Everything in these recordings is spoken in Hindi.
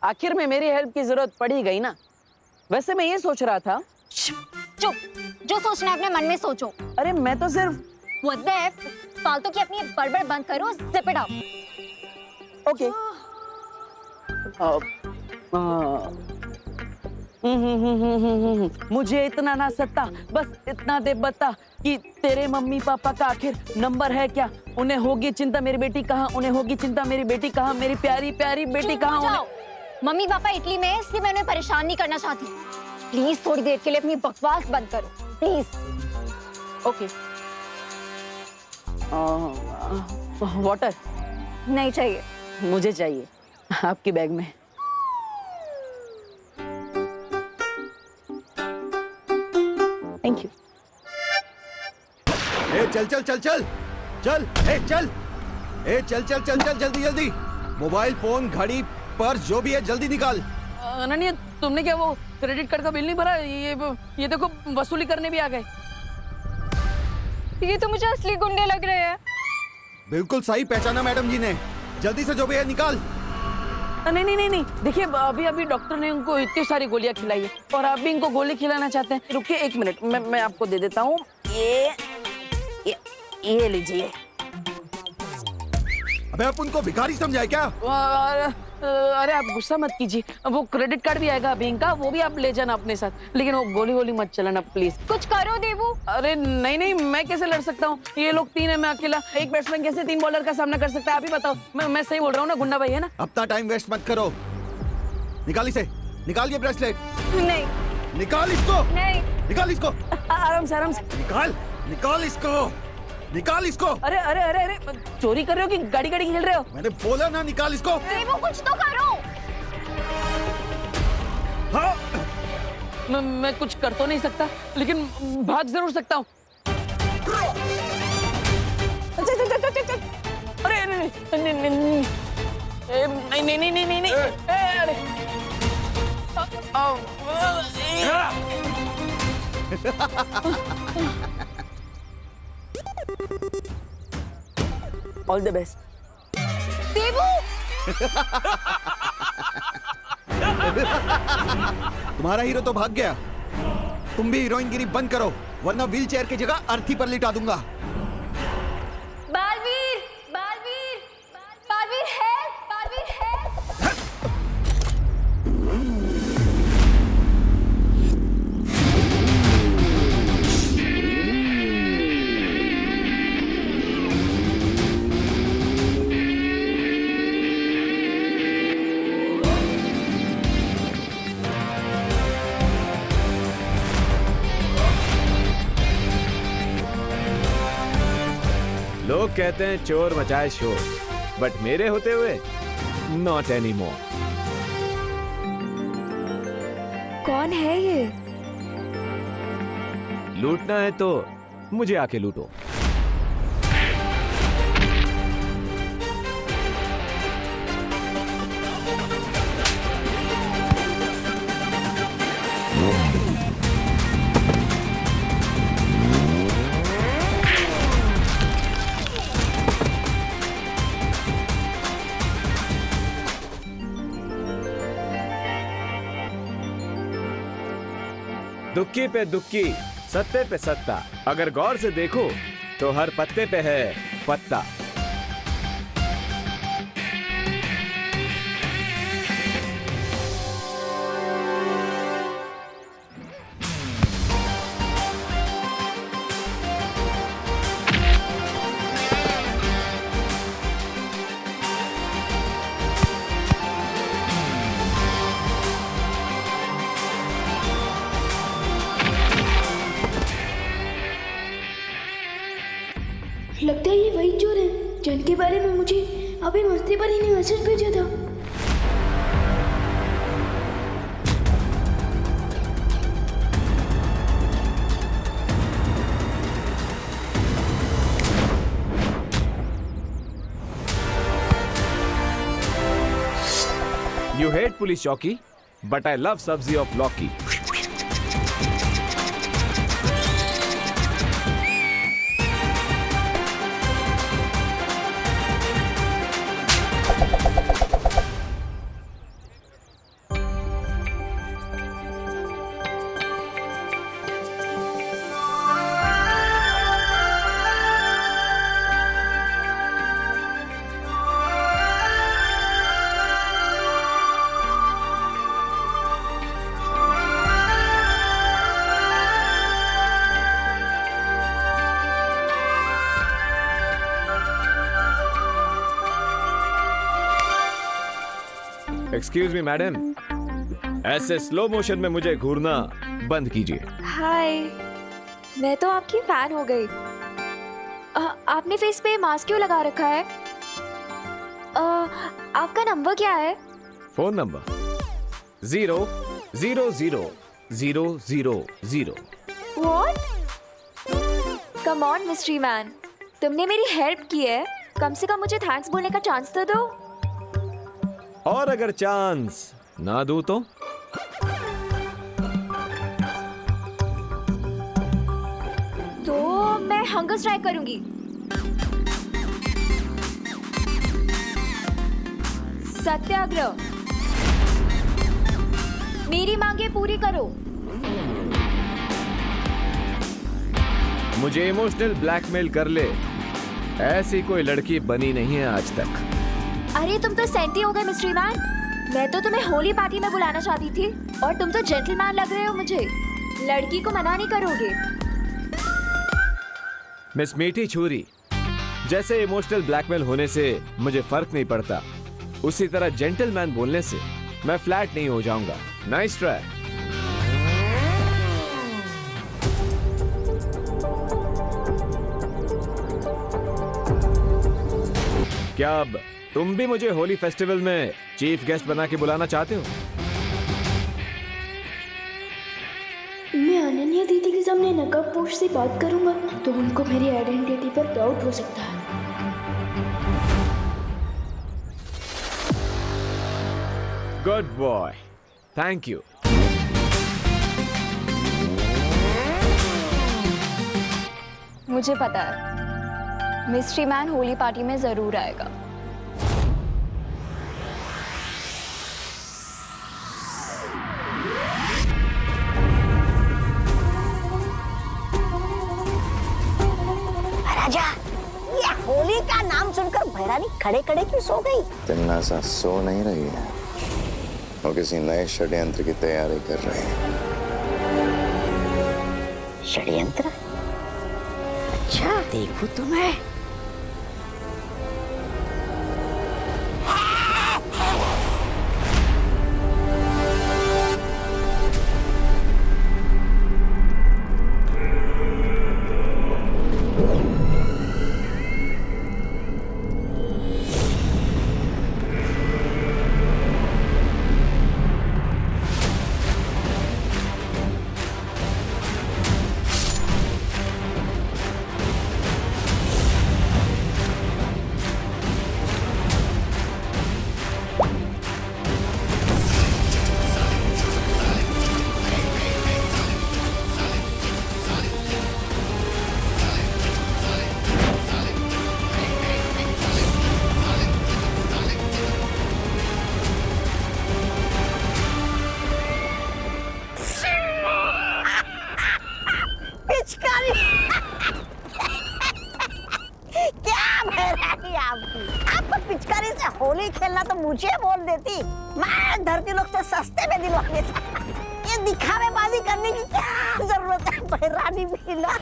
आखिर में मेरी हेल्प की जरूरत पड़ी गई ना। वैसे मैं ये सोच रहा था। चुप, जो सोचना है अपने मन में सोचो। अरे मैं तो सिर्फ What the F? फालतू की अपनी बड़बड़ बंद करो, zip it up. ओके। मुझे इतना ना सता, बस इतना दे बता कि तेरे मम्मी पापा का आखिर नंबर है क्या? उन्हें होगी चिंता मेरी बेटी कहाँ, उन्हें होगी चिंता मेरी बेटी कहाँ, मेरी प्यारी प्यारी बेटी कहाँ। उन्हें मम्मी पापा इटली में है, इसलिए मैं उन्हें परेशान नहीं करना चाहती। प्लीज थोड़ी देर के लिए अपनी बकवास बंद करो, प्लीज। ओके। वाटर नहीं चाहिए। मुझे चाहिए, आपकी बैग में। Thank you. ए चल चल चल चल चल, ए चल, ए चल चल चल चल, जल्दी जल्दी। मोबाइल फोन, घड़ी, पर्स, जो भी है जल्दी निकाल। अनन्या, तुमने क्या वो क्रेडिट कार्ड का बिल नहीं भरा? ये देखो वसूली करने भी आ गए। ये तो मुझे असली गुंडे लग रहे हैं। बिल्कुल सही पहचाना मैडम जी ने। जल्दी से जो भी है निकाल। नहीं नहीं नहीं नहीं, देखिए अभी डॉक्टर ने उनको इतनी सारी गोलियां खिलाई है और आप भी इनको गोली खिलाना चाहते हैं। रुकिए एक मिनट, मैं आपको दे देता हूँ। ये लीजिए। अबे आप उनको भिखारी समझाए क्या? अरे आप गुस्सा मत कीजिए, वो क्रेडिट कार्ड भी आएगा अभी इनका, वो भी आप ले जाना अपने साथ, लेकिन वो गोली वोली मत चलाना प्लीज। कुछ करो देवू। अरे नहीं नहीं, मैं कैसे लड़ सकता हूँ? ये लोग तीन है, मैं अकेला। एक बैट्समैन कैसे 3 बॉलर का सामना कर सकता है? आप ही बताओ। मैं सही बोल रहा हूँ ना गुंडा भाई, है ना? अपना टाइम वेस्ट मत करो। निकाल इसे, निकाल ये ब्रेसलेट। नहीं। निकाल इसको। नहीं। निकाल इसको। आराम से आराम से। निकाल, निकाल इसको, निकाल इसको। अरे अरे अरे अरे, चोरी कर रहे हो कि गाड़ी गाड़ी खेल रहे हो? मैंने बोला ना निकाल इसको। देवू कुछ तो करो। हाँ। मैं कुछ कर तो नहीं सकता, लेकिन भाग जरूर सकता हूँ। अरे नहीं नहीं नहीं नहीं नहीं नहीं नहीं, अरे ऑल द बेस्ट। देवू। तुम्हारा हीरो तो भाग गया। तुम भी हीरोइनगिरी बंद करो, वरना व्हील चेयर की जगह अर्थी पर लिटा दूंगा। Baalveer, Baalveer, Baalveer help, Baalveer help. लोग कहते हैं चोर मचाए शोर, बट मेरे होते हुए नॉट एनी मोर। कौन है ये? लूटना है तो मुझे आके लूटो। दुक्की पे दुक्की, सत्ते पे सत्ता। अगर गौर से देखो तो हर पत्ते पे है पत्ता। लगता है ये वही चोर है जिनके बारे में मुझे अभी मस्ती पर ही ने मैसेज भेजा था। You hate police चौकी, but I love सब्जी of लौकी। एक्सक्यूज मी मैडम, ऐसे स्लो मोशन में मुझे घूरना बंद कीजिए। हाय, मैं तो आपकी फैन हो गई। आपने फेस पे मास्क क्यों लगा रखा है? आपका नंबर क्या है? Phone number 0000000। What? Come on, mystery man. तुमने मेरी हेल्प की है, कम से कम मुझे थैंक्स बोलने का चांस तो दो। और अगर चांस ना दूं तो? तो मैं हंगर स्ट्राइक करूंगी। सत्याग्रह। मेरी मांगे पूरी करो। मुझे इमोशनल ब्लैकमेल कर ले, ऐसी कोई लड़की बनी नहीं है आज तक। अरे तुम तो सेंटी हो गए मिस्ट्री मैन। मैं तो तुम्हें होली पार्टी में बुलाना चाहती थी और तुम तो जेंटलमैन लग रहे हो मुझे। लड़की को मना नहीं करोगे। मिस मीठी छुरी, जैसे इमोशनल ब्लैकमेल होने से मुझे फर्क नहीं पड़ता, उसी तरह जेंटलमैन बोलने से मैं फ्लैट नहीं हो जाऊंगा। Nice try. क्या अब तुम भी मुझे होली फेस्टिवल में चीफ गेस्ट बना के बुलाना चाहते हो? मैं अनन्या दीदी के सामने नकाबपोश से बात करूंगा तो उनको मेरी आइडेंटिटी पर डाउट हो सकता है। Good boy, thank you. मुझे पता है मिस्ट्री मैन होली पार्टी में जरूर आएगा। राजा, ये होली का नाम सुनकर भैरानी खड़े खड़े क्यों सो गई? तिन्नासा सो नहीं रही है, वो किसी नए षड्यंत्र की तैयारी कर रही है। षड्यंत्र? अच्छा, देखूं तो मैं। आपको पिचकारी से होली खेलना तो मुझे बोल देती, मैं धरती लोग से सस्ते में दिलवा देता। ये दिखावेबाजी करने की क्या जरूरत है भैरानी भीला?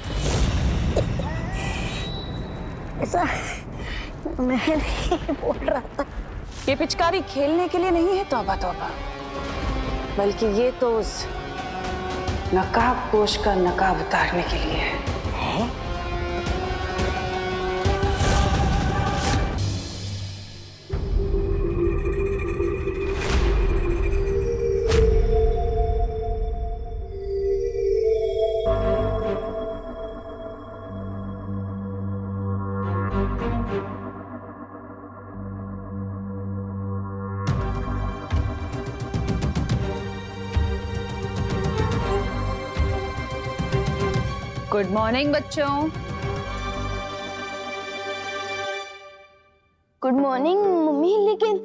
ऐसा मैं नहीं बोल रहा था। ये पिचकारी खेलने के लिए नहीं है तौबा तौबा, बल्कि ये तो उस नकाबपोश का नकाब उतारने के लिए है। गुड मॉर्निंग बच्चों। गुड मॉर्निंग मम्मी, लेकिन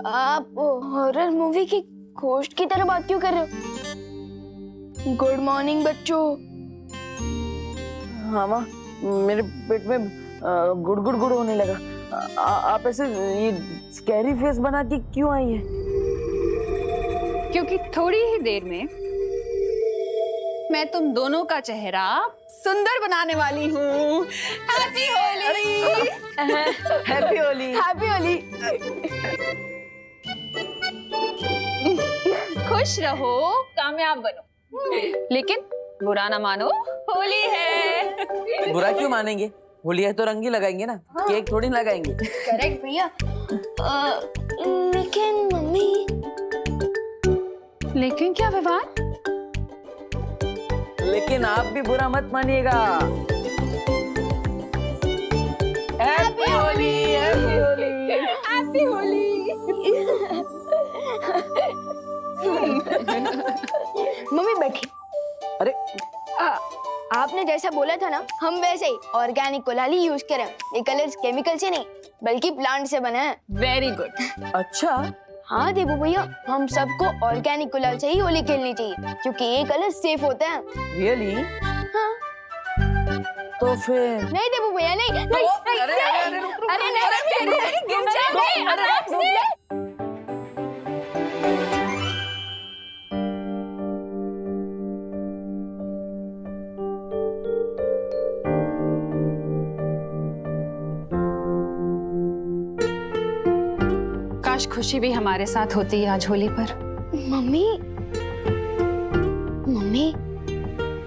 आप हॉरर मूवी की घोस्ट की तरह बात क्यों कर रहे हो? गुड मॉर्निंग बच्चों। हाँ माँ, मेरे पेट में गुड़ गुड़ गुड़ होने लगा। आप ऐसे ये स्कैरी फेस बना के क्यों आई है? क्योंकि थोड़ी ही देर में मैं तुम दोनों का चेहरा सुंदर बनाने वाली हूँ। Happy Holi. Happy Holi. Happy Holi. खुश रहो, कामयाब बनो, लेकिन बुरा ना मानो, होली है। बुरा क्यों मानेंगे? होली है तो रंग ही लगाएंगे ना, केक थोड़ी ना लगाएंगे। करेक्ट भैया। लेकिन मम्मी, लेकिन क्या विवान? लेकिन आप भी बुरा मत मानिएगा। Happy Holi, happy Holi, happy Holi. Mummy बैठी। अरे आपने जैसा बोला था ना, हम वैसे ही ऑर्गेनिक कोलाली यूज करें। ये कलर्स केमिकल से नहीं बल्कि प्लांट से बना है। Very good. अच्छा, हाँ देबू भैया, हम सबको ऑर्गेनिक गुलाल से ही होली खेलनी चाहिए क्योंकि ये कलर सेफ होता है। रियली? हाँ। तो फिर नहीं देबू भैया, नहीं नहीं, नहीं, अरे, अरे, अरे, रुक, रुक, अरे नहीं, गिर जाएंगे, आराम से। काश खुशी भी हमारे साथ होती है आज होली पर। मम्मी, मम्मी,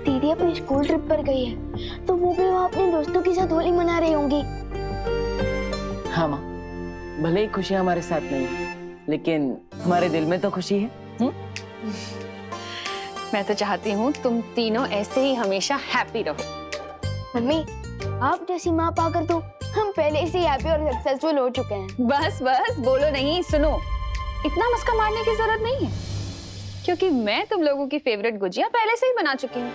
दीदी अपनी स्कूल ट्रिप पर गई है तो वो भी वहाँ अपने दोस्तों के साथ होली मना रही होंगी। हाँ माँ, भले ही खुशियाँ हमारे साथ नहीं है, लेकिन हमारे दिल में तो खुशी है। मैं तो चाहती हूँ तुम तीनों ऐसे ही हमेशा हैप्पी रहो। मम्मी, आप जैसी माँ पाकर तो हम पहले से हैप्पी और सक्सेसफुल हो चुके हैं। बस बस बोलो नहीं, सुनो, इतना मस्का मारने की जरूरत नहीं है क्योंकि मैं तुम लोगों की फेवरेट गुजिया पहले से ही बना चुकी हूँ।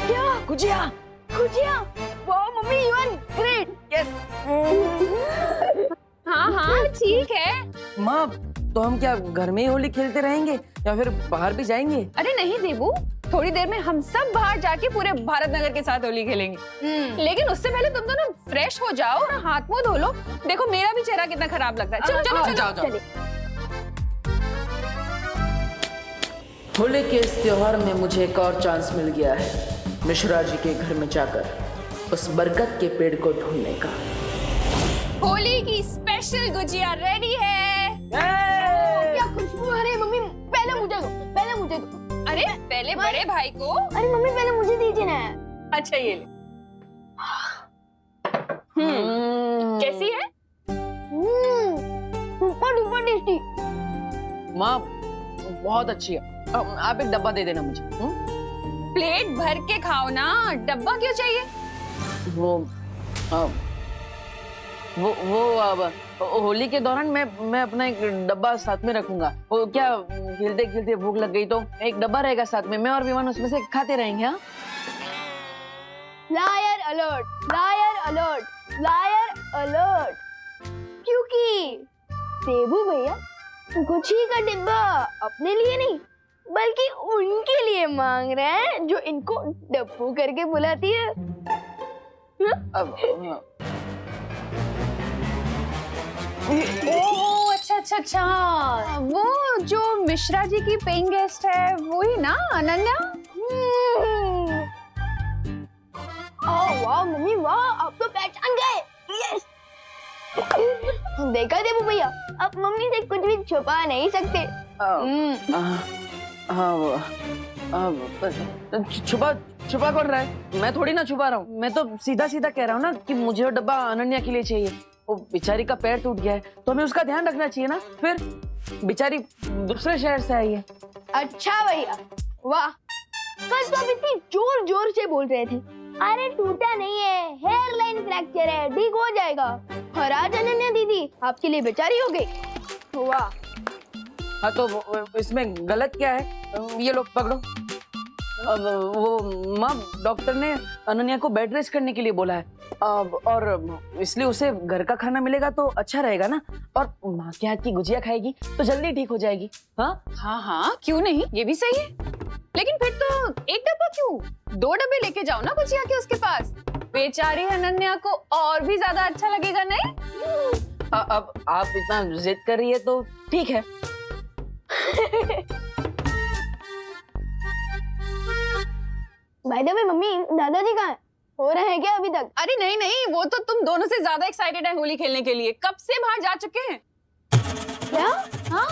क्या गुजिया? गुजिया? वाह mummy, you are great. Yes. हाँ हाँ ठीक है। माँ, तो हम क्या घर में ही होली खेलते रहेंगे या फिर बाहर भी जाएंगे? अरे नहीं देबू, थोड़ी देर में हम सब बाहर जाके पूरे भारत नगर के साथ होली खेलेंगे। लेकिन उससे पहले तुम दोनों फ्रेश हो जाओ और हाथ मुंह धो लो। देखो मेरा भी चेहरा कितना खराब लग रहा है। चलो चलो जाओ, चलो। जाओ। होली के इस त्योहार में मुझे एक और चांस मिल गया है मिश्रा जी के घर में जाकर उस बरगद के पेड़ को ढूंढने का। होली की स्पेशल गुजिया रेडी है। क्या खुशबू आ रही है मम्मी, पहले मुझे दो, पहले मुझे दो। अरे पहले बड़े भाई को। अरे मम्मी, पहले मुझे दीजिए ना। अच्छा ये ले। कैसी है? Super duper tasty. माँ, बहुत अच्छी है। आप एक डब्बा दे देना मुझे। प्लेट भर के खाओ ना, डब्बा क्यों चाहिए? वो अब होली के दौरान मैं अपना एक डब्बा साथ में रखूंगा। वो क्या खेलते खेलते भूख लग गई तो एक डब्बा रहेगा साथ में, मैं और विमान उसमें से खाते रहेंगे। हाँ, liar alert, liar alert, liar alert. क्योंकि देबू भैया गुच्छी का डिब्बा अपने लिए नहीं बल्कि उनके लिए मांग रहे हैं जो इनको डब्बू करके बुलाती है। ओह अच्छा अच्छा अच्छा, वो जो मिश्रा जी की पेइंग गेस्ट है वही ना, अनन्या? ओह वाह मम्मी वाह, आप तो पहचान गए। यस। देखा देबू भैया, आप मम्मी से कुछ भी छुपा नहीं सकते। छुपा छुपा कौन रहा है? मैं थोड़ी ना छुपा रहा हूँ, मैं तो सीधा सीधा कह रहा हूँ ना कि मुझे वो डब्बा अनन्या के लिए चाहिए। वो बेचारी का पैर टूट गया है तो हमें उसका ध्यान रखना चाहिए ना। फिर बेचारी दूसरे शहर से आई है। अच्छा भैया वाह, कल तो आप इतनी जोर जोर से बोल रहे थे अरे टूटा नहीं है, हेयर लाइन फ्रैक्चर है, ठीक हो जाएगा। और आज अनन्या दीदी आपके लिए बेचारी हो गई। वाह। हाँ तो इसमें गलत क्या है? ये लोग पकड़ो। अब वो माँ, डॉक्टर ने अनन्या को बेड रेस्ट करने के लिए बोला है और इसलिए उसे घर का खाना मिलेगा तो अच्छा रहेगा ना। और माँ के हाथ की गुजिया खाएगी तो जल्दी ठीक हो जाएगी। हाँ हाँ हाँ क्यों नहीं, ये भी सही है। लेकिन फिर तो एक डब्बा क्यों, 2 डब्बे लेके जाओ ना गुजिया के उसके पास। बेचारी अनन्या को और भी ज्यादा अच्छा लगेगा नहीं? अब आप इतना जिद कर रही है तो ठीक है। बाय द वे मम्मी, दादाजी कहाँ हैं? हो रहे हैं क्या अभी तक? अरे नहीं नहीं, वो तो तुम दोनों से ज्यादा एक्साइटेड है होली खेलने के लिए, कब से बाहर जा चुके हैं। क्या? हाँ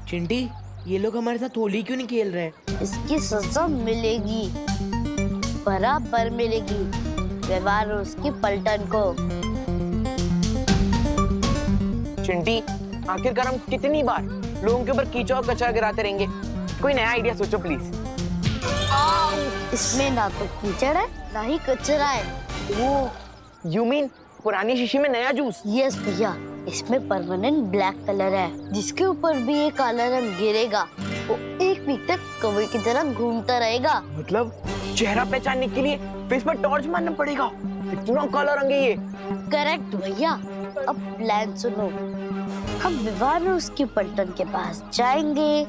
चिंटी, ये लोग हमारे साथ होली क्यों नहीं खेल रहे हैं? इसकी सजा मिलेगी, बराबर मिलेगी। व्यवहार उसकी पलटन को। चिंटी, आखिरकार हम कितनी बार लोगों के ऊपर कीचड़ और कचरा गिराते रहेंगे? कोई नया आइडिया सोचो प्लीज। इसमें ना तो कीचड़ है ना ही कचरा है। वो यू मीन पुरानी शीशी में नया जूस? यस भैया, इसमें परमानेंट ब्लैक कलर है, जिसके ऊपर भी ये काला रंग गिरेगा वो एक वीक तक कौवे की तरह घूमता रहेगा। मतलब चेहरा पहचानने के लिए फेस पर टॉर्च मारना पड़ेगा? इतना काला रंग है ये। करेक्ट भैया। अब प्लान सुनो, हम विवान उसकी पलटन के पास जाएंगे,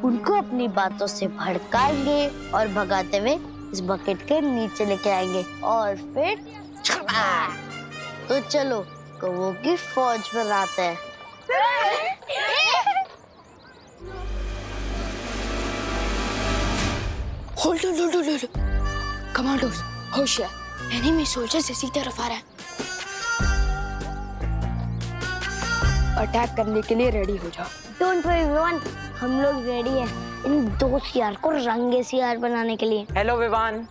उनको अपनी बातों से भड़काएंगे और भगाते हुए इस बकेट के नीचे लेके आएंगे और फिर तो चलो कौवों की फौज बनाते हैं। Hold. Commandos, होशियार, enemy soldiers इसी तरफ आ रहा है। अटैक करने के लिए रेडी हो जाओ। डोंट वरी विवान, हम लोग रेडी हैं इन दो सियार को रंगे सियार बनाने के लिए। हेलो विवान।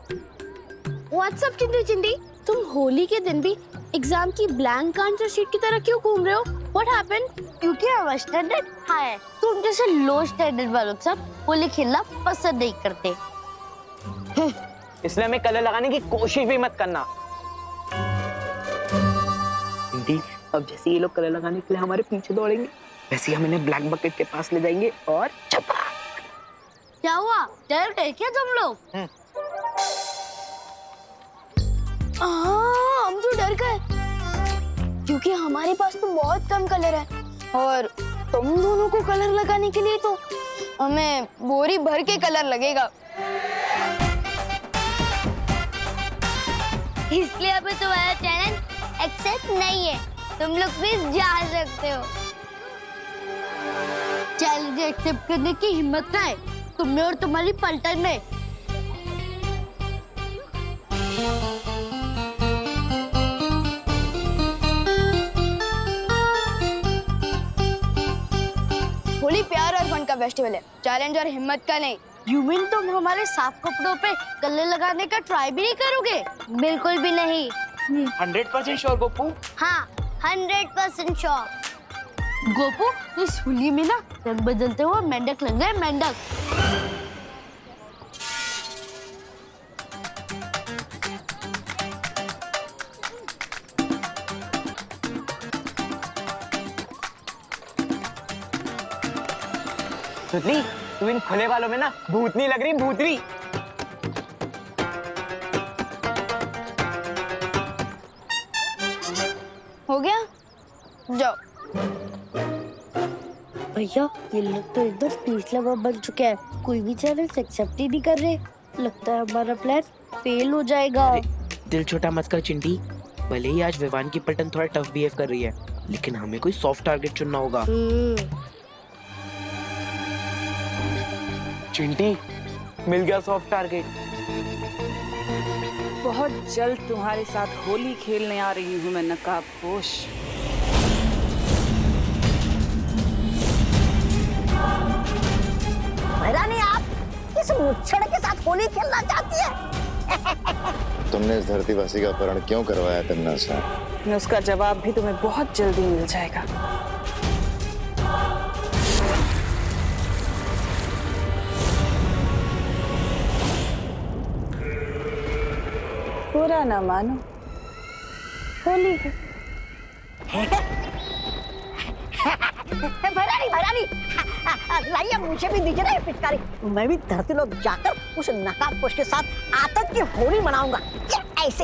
व्हाट्सअप चिंटी, तुम होली के दिन भी एग्जाम की ब्लैंक आंसर शीट की तरह क्यों घूम रहे हो? What happened? क्योंकि हमारा स्टैंडर्ड हाई है, तुम जैसे लो स्टैंडर्ड वालों सब होली खेलना पसंद नहीं करते। इसलिए हमें कलर लगाने की कोशिश भी मत करना। चिंटी, अब जैसे ये लोग कलर लगाने के लिए हमारे पीछे दौड़ेंगे, वैसे ही हम इन्हें ब्लैक बकेट के पास ले जाएंगे और चपाक। क्या हुआ, डर गए क्या तुम लोग? हम तो डर गए क्योंकि हमारे पास तो बहुत कम कलर है और तुम दोनों को कलर लगाने के लिए तो हमें बोरी भर के कलर लगेगा। इसलिए अभी तुम्हारा चैलेंज एक्सेप्ट नहीं है, तुम लोग भी जा सकते हो। चैलेंज एक्सेप्ट करने की हिम्मत का है तुम में और तुम्हारी पलटन में। होली प्यार और फन का फेस्टिवल है, चैलेंज और हिम्मत का नहीं। यू मीन तुम हमारे साफ कपड़ों पे कलर लगाने का ट्राई भी नहीं करोगे? बिल्कुल भी नहीं। 100% श्योर गोपू? हाँ 100% श्योर। गोपू, इस होली में ना रंग बदलते हुए मेंढक लग गए, मेंढक। सुतली, तू इन खुले वालों में ना भूतनी लग रही, भूतनी। हो गया, जाओ। भैया ये लोग तो एकदम पीस लवर बन चुके हैं, कोई भी चैलेंज एक्सेप्ट ही नहीं कर रहे। लगता है हमारा प्लान फेल हो जाएगा। दिल छोटा मत कर चिंटी, भले ही आज विवान की पलटन थोड़ा टफ बिहेव कर रही है, लेकिन हमें कोई सॉफ्ट टारगेट चुनना होगा। चिंटी, मिल गया सॉफ्ट टारगेट। बहुत जल्द तुम्हारे साथ होली खेलने आ रही हूँ मैं, नकाबपोश। भैरानी, आप इस मुच्छड़ के साथ होली खेलना चाहती है? तुमने इस धरतीवासी का अपहरण क्यों करवाया तन्ना सा? उसका जवाब भी तुम्हें बहुत जल्दी मिल जाएगा। बुरा ना मानो, होली है। भैरानी, लाइए मुझे भी दीजिए ना ये पिचकारी। मैं भी धरती लोग जाकर उस नकाबपोश के साथ आतंक की होली मनाऊंगा। ऐसे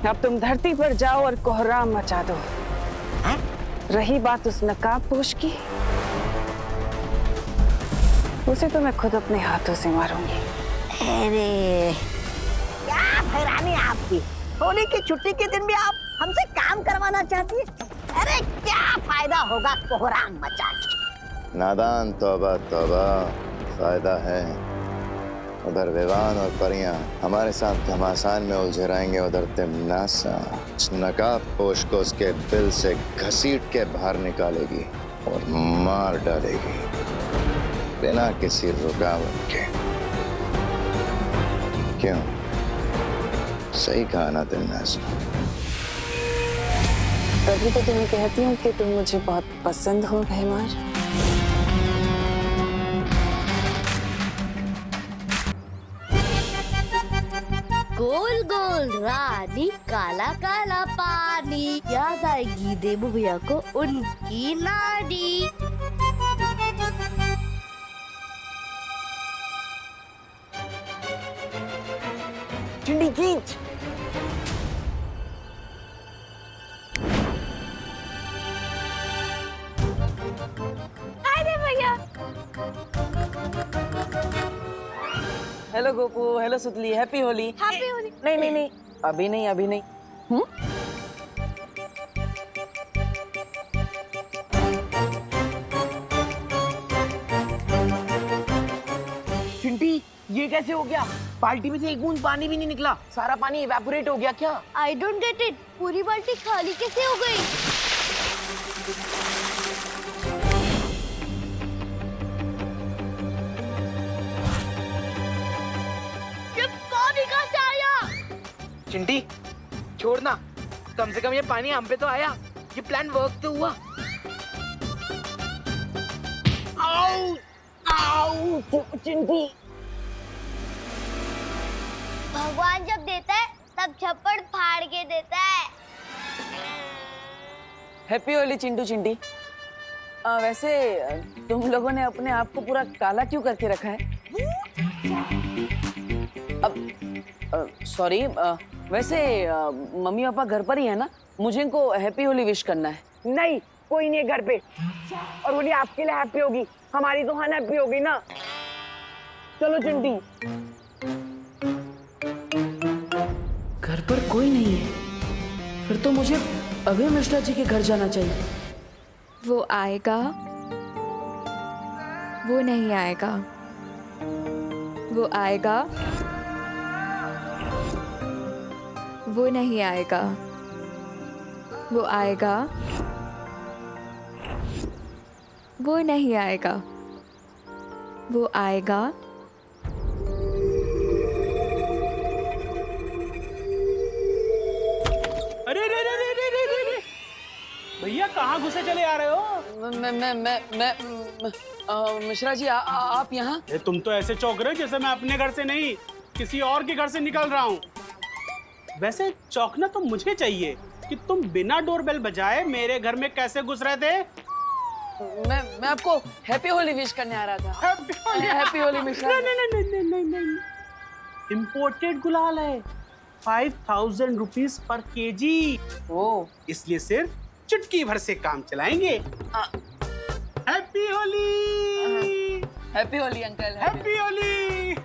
अब तुम धरती पर जाओ और कोहराम मचा दो। रही बात उस नकाबपोश की, उसे तो मैं खुद अपने हाथों से मारूंगी। अरे क्या भैरानी, आपकी होली की छुट्टी के दिन भी आप हमसे काम करवाना चाहती है? अरे क्या फायदा होगा कोहराम मचा के? नादान, तौबा तौबा, फायदा है। उधर विवान और परियां हमारे साथ घमासान में उलझे रहेंगे, उधर तिमनासा नकाब पोश को उसके दिल से घसीट के बाहर निकालेगी और मार डालेगी बिना किसी रुकावट के। क्यों, सही कहा ना तिमनासा? तभी तो तुम्हें कहती हूँ कि तुम मुझे बहुत पसंद हो भैमार। गोल गोल रानी काला काला पानी, याद आएगी देबू भैया को उनकी नानी। चिंडी खींच। अरे भैया हेलो गोपू, हेलो सुतली, हैप्पी होली। हैप्पी होली। नहीं नहीं नहीं, अभी नहीं, अभी नहीं। चिंटी ये कैसे हो गया? बाल्टी में से एक बूंद पानी भी नहीं निकला, सारा पानी इवेपोरेट हो गया क्या? आई डोंट गेट इट, पूरी बाल्टी खाली कैसे हो गई? ये पानी कहाँ से आया? चिंटी छोड़ना, कम से कम ये पानी हम पे तो आया, ये प्लान वर्क तो हुआ। आओ, आओ, चिंटी। भगवान जब देता है तब छप्पड़ फाड़ के देता है। हैप्पी होली चिंटू चिंटी। वैसे तुम लोगों ने अपने आप को पूरा काला क्यों करके रखा है? अब सॉरी, वैसे मम्मी पापा घर पर ही है ना? मुझे इनको हैप्पी होली विश करना है। नहीं, कोई नहीं है घर पे, और होली आपके लिए हैप्पी होगी, हमारी तो अनहैप्पी होगी ना। चलो चिंटी। घर पर कोई नहीं है, फिर तो मुझे अभय मिश्रा जी के घर जाना चाहिए। वो आएगा, वो नहीं आएगा, वो आएगा, वो नहीं आएगा, वो आएगा, वो नहीं आएगा, वो आएगा। अरे रे रे रे रे रे रे रे भैया कहाँ घुसे चले आ रहे हो? मैं मिश्रा जी आप यहाँ? तुम तो ऐसे चौंक रहे हो जैसे मैं अपने घर से नहीं किसी और के घर से निकल रहा हूँ। वैसे चौंकना तो मुझे चाहिए कि तुम बिना डोरबेल बजाए मेरे घर में कैसे घुस रहे थे। मैं आपको हैप्पी होली विश करने आ रहा था। हैप्पी होली मिश्रा। नहीं, इम्पोर्टेड गुलाल है, 5000 रुपीज पर केजी। ओ, इसलिए सिर्फ चुटकी भर से काम चलाएंगे। Happy Holi. Happy Holi uncle. Happy Holi.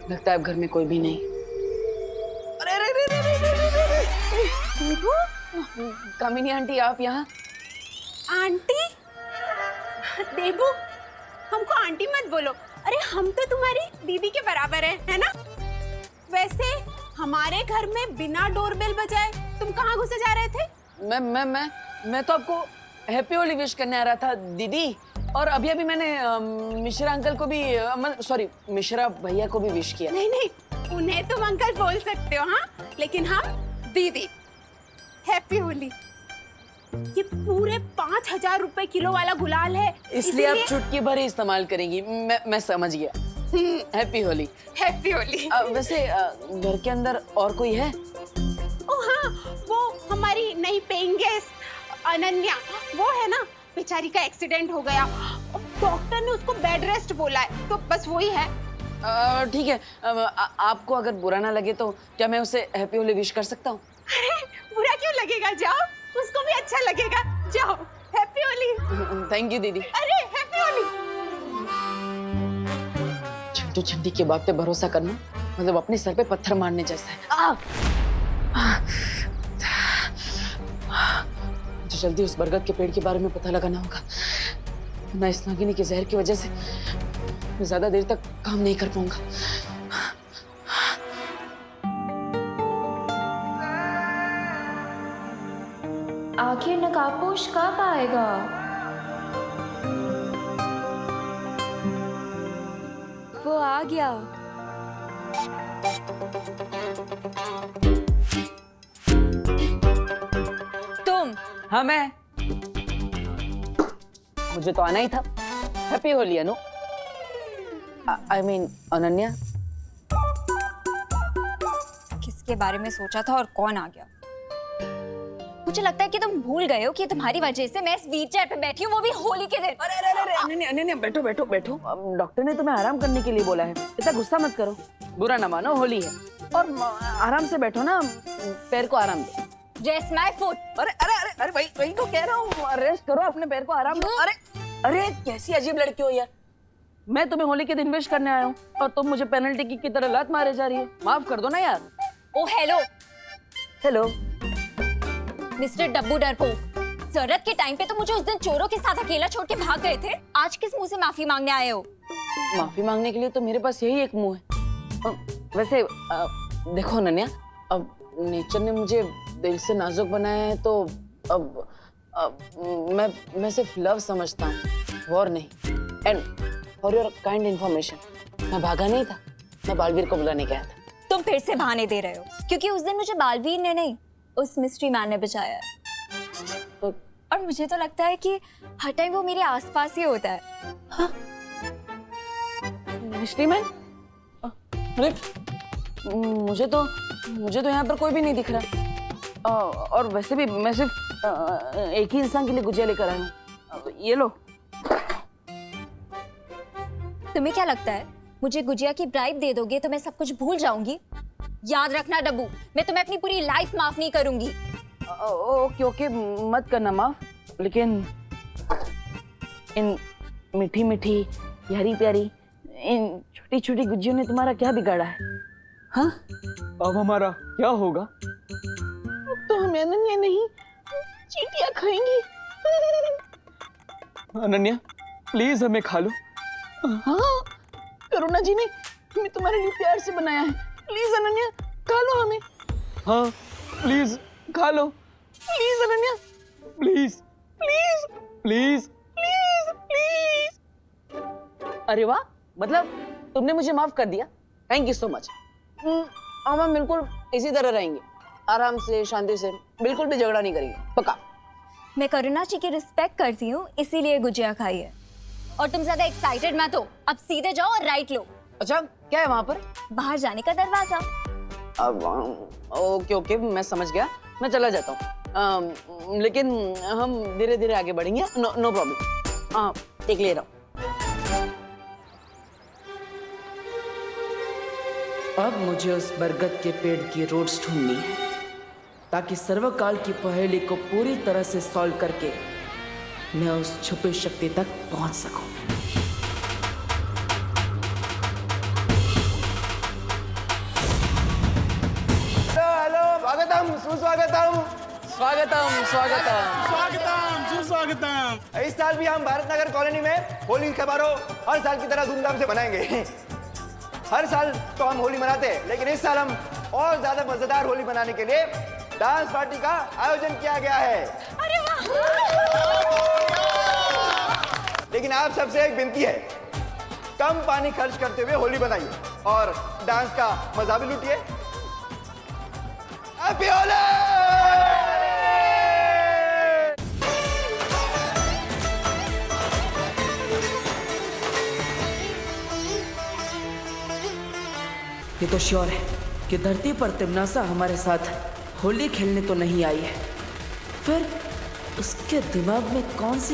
लगता है अब घर में कोई भी नहीं। अरे रे रे रे रे कामिनी आंटी आप यहाँ? आंटी? देबू, हमको आंटी मत बोलो। अरे हम तो तुम्हारी दीदी के बराबर है ना? वैसे हमारे घर में बिना डोरबेल बजाए तुम कहाँ घुसे जा रहे थे? मैं तो आपको हैप्पी होली विश करने आ रहा था दीदी। और अभी अभी मैंने मिश्रा अंकल को भी, सॉरी मिश्रा भैया को भी विश किया। नहीं, उन्हें तुम अंकल बोल सकते हो, हाँ, लेकिन हम दीदी। हैप्पी होली। ये पूरे 5000 रुपए किलो वाला गुलाल है, इसलिए आप चुटकी भर ही इस्तेमाल करेंगी। मैं समझ गया। हैप्पी होली। हैप्पी होली। वैसे घर के अंदर और कोई है? ओ हाँ, वो हमारी नई पेइंग गेस्ट अनन्या, वो है ना, बेचारी का एक्सीडेंट हो गया, डॉक्टर ने उसको बेड रेस्ट बोला है, तो बस वही है। ठीक है, आपको अगर बुरा ना लगे तो क्या मैं उसे हैप्पी होली विश कर सकता हूँ? अरे बुरा क्यों लगेगा, जाओ, उसको भी अच्छा लगेगा, जाओ। हैप्पी होली। थैंक यू दीदी। अरे हैप्पी होली। चिंटू चिंटी की बात पे भरोसा करना मतलब अपने सर पे पत्थर मारने जैसा है। मुझे जल्दी उस बरगद के पेड़ के बारे में पता लगाना होगा। ना इस नागिनी के जहर की वजह से मैं ज्यादा देर तक काम नहीं कर पाऊंगा। आखिर नकाबपोश कब आएगा? वो आ गया। तुम? हाँ मैं। मुझे तो आना ही था। Happy Holi Anu. I mean Ananya. किसके बारे में सोचा था और कौन आ गया? मुझे लगता है कि तुम भूल गए हो कि तुम्हारी वजह से मैं इस व्हीलचेयर पे बैठी हूँ, वो भी होली के दिन। अरे अरे अरे अनन्या अनन्या बैठो बैठो बैठो। डॉक्टर ने तुम्हें आराम करने के लिए बोला है, इतना गुस्सा मत करो। बुरा ना मानो, होली है और आराम से बैठो ना, पैर को आराम दो। Rest my foot. अरे अरे अरे अरे वही तो कह रहा हूँ, रेस्ट करो, अपने पैर को आराम दो। अरे अरे कैसी अजीब लड़की हो यार। मैं तुम्हें होली के दिन विश करने आया हूँ और तुम मुझे पेनल्टी की तरह लात मारे जा रही हो। माफ कर दो ना यार। ओ हेलो हेलो मिस्टर डब्बू डरपोक, जरूरत के टाइम पे तो मुझे उस दिन चोरों के साथ अकेला छोड़ के भाग गए थे। आज किस मुंह से माफी मांगने आए हो? माफी मांगने के लिए तो मेरे पास यही एक मुंह है। वैसे देखो अनन्या, अब नेचर ने मुझे दिल से नाजुक बनाया है तो अब मैं सिर्फ लव समझता हूँ, वॉर नहीं। And for your kind information, मैं भागा नहीं था, मैं बालवीर को बुलाने गया था। तुम फिर से बहाने दे रहे हो, क्योंकि उस दिन मुझे बालवीर ने नहीं, उस मिस्ट्री मैन ने बचाया है। और मुझे तो लगता है कि हर टाइम वो मेरे आसपास ही होता है। हाँ? Mystery man? अरे मुझे तो यहाँ पर कोई भी नहीं दिख रहा। और वैसे भी मैं सिर्फ एक ही इंसान के लिए गुजिया लेकर आया हूँ। ये लो। तुम्हें क्या लगता है मुझे गुजिया की ब्राइब दे दोगे तो मैं सब कुछ भूल जाऊंगी? याद रखना डब्बू, मैं तुम्हें अपनी पूरी लाइफ माफ नहीं करूंगी। ओके ओके, मत करना माफ, लेकिन इन मीठी मीठी प्यारी प्यारी इन छोटी छोटी गुजियों ने तुम्हारा क्या बिगाड़ा है? हाँ? अब हमारा क्या होगा? अब तो हम अनन्या नहीं चींटियां खाएंगी। अनन्या प्लीज हमें खा लो। हाँ, करुणा जी ने हमें तुम्हारे लिए प्यार से बनाया है। प्लीज अनन्या खा लो हमें। हाँ प्लीज खा लो। Please Ananya, please please please please please. अरे वाह, मतलब तुमने मुझे माफ कर दिया, थैंक यू सो मच। अब हम बिल्कुल इसी तरह रहेंगे, आराम से शांति से, बिल्कुल भी झगड़ा नहीं करेंगे, पक्का। मैं करुणा जी की रिस्पेक्ट करती हूँ, इसीलिए गुजिया खाई है। और तुम ज्यादा एक्साइटेड मत हो, अब सीधे जाओ और राइट लो। अच्छा क्या है वहाँ पर? बाहर जाने का दरवाजा। अब ओके ओके, मैं समझ गया, मैं चला जाता हूँ। लेकिन हम धीरे धीरे आगे बढ़ेंगे। No problem. हाँ, एक ले रहा हूँ। अब मुझे उस बरगद के पेड़ की रूट्स ढूंढनी है, ताकि सर्वकाल की पहेली को पूरी तरह से सॉल्व करके मैं उस छुपी शक्ति तक पहुंच सकूं। हेलो, स्वागतम, सुस्वागतम। स्वागतम स्वागतम स्वागतम सुस्वागतम। इस साल भी हम भारत नगर कॉलोनी में होली का समारोह हर साल की तरह धूमधाम से मनाएंगे। हर साल तो हम होली मनाते हैं, लेकिन इस साल हम और ज्यादा मजेदार होली मनाने के लिए डांस पार्टी का आयोजन किया गया है। अरे वाह! लेकिन आप सबसे एक विनती है, कम पानी खर्च करते हुए होली बनाइए और डांस का मजा भी लूटिए। हैप्पी होली! ये तो श्योर है कि धरती पर तिमनासा हमारे साथ होली खेलने तो नहीं आई है, फिर उसके दिमाग में कौन सी